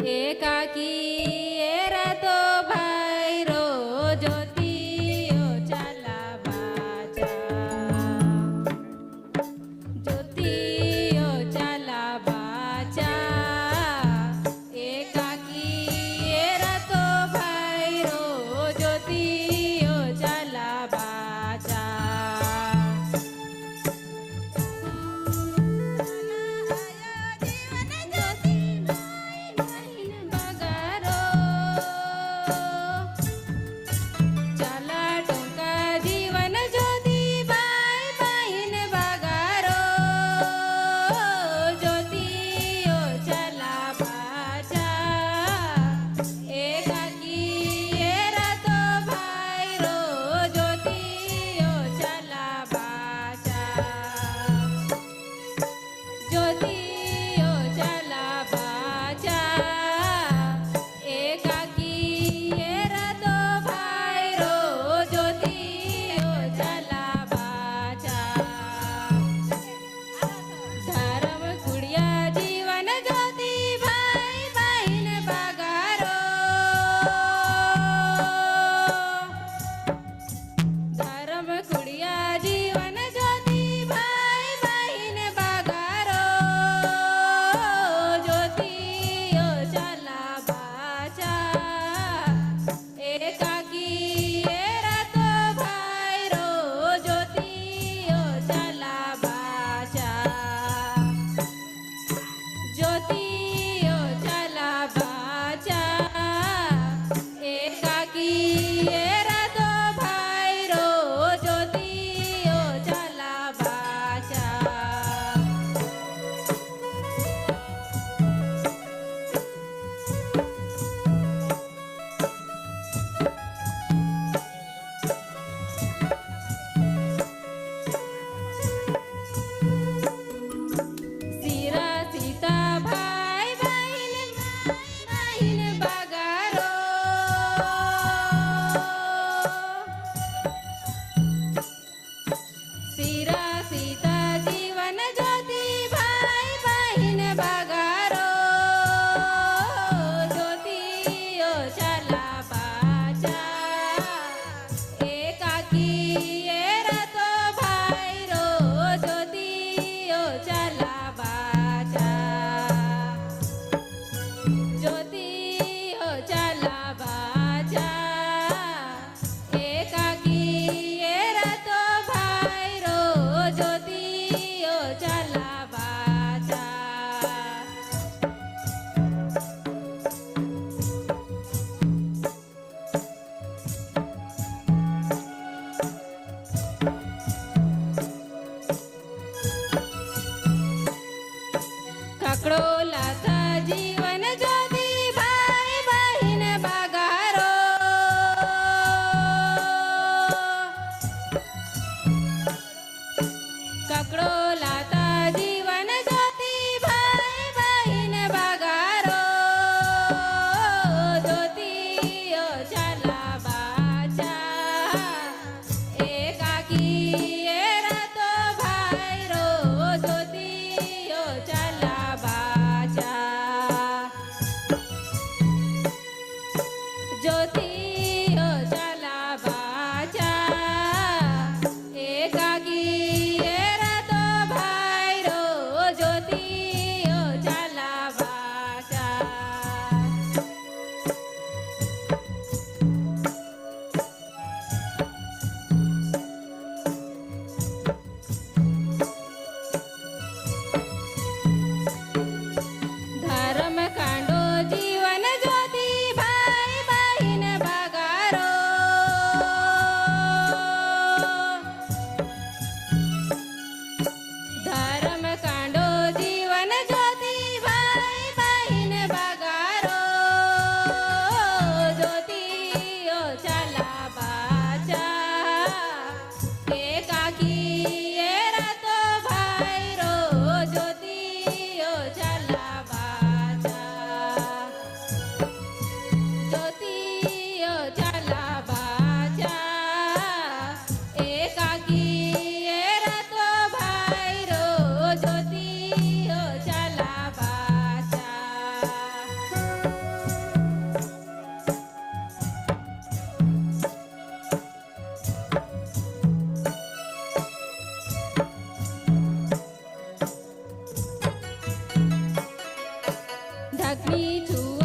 एकाकी एरा तो भाई रो ज्योति ओ चला बाजा ज्योति ओ चला बाजा एकाकी एरा तो भाई रो ज्योति ओ चला बाजा चला टोका जीवन ज्योति बाई बहिन बगारो ज्योति ओ चला बाजा एकाकी एरा तो भाई रो ज्योति ओ चला बाजा ज्योति ओ चला बाजा एकाकी एरा तो भाई रो ज्योति ओ चला बाजा धर्म कुड़िया जीवन ज्योति भाई बहिन बगारो धर्म कुड़िया जीवन ज्योति भाई बहिन बगारो ज्योति ओ चला बाजा एकाकी एरा तो भाई रो ज्योति ओ चला बाजा ज्योति ओ चला बाजा एकाकी एरा तो भाई रो ज्योति ओ चला बाजा सीरा सीता भाई बहिन बगारो सीरा सीता जीवन ज्योति भाई बहिन बगारो ज्योति ओ चला बाजा एकाकी एरा तो भाई रो ज्योति ओ चला बाजा ज्योति ओ चला बाजा एकाकी एरा तो भाई रो ज्योति ओ चला बाजा ककड़ो लाता जीवन ज्योति છું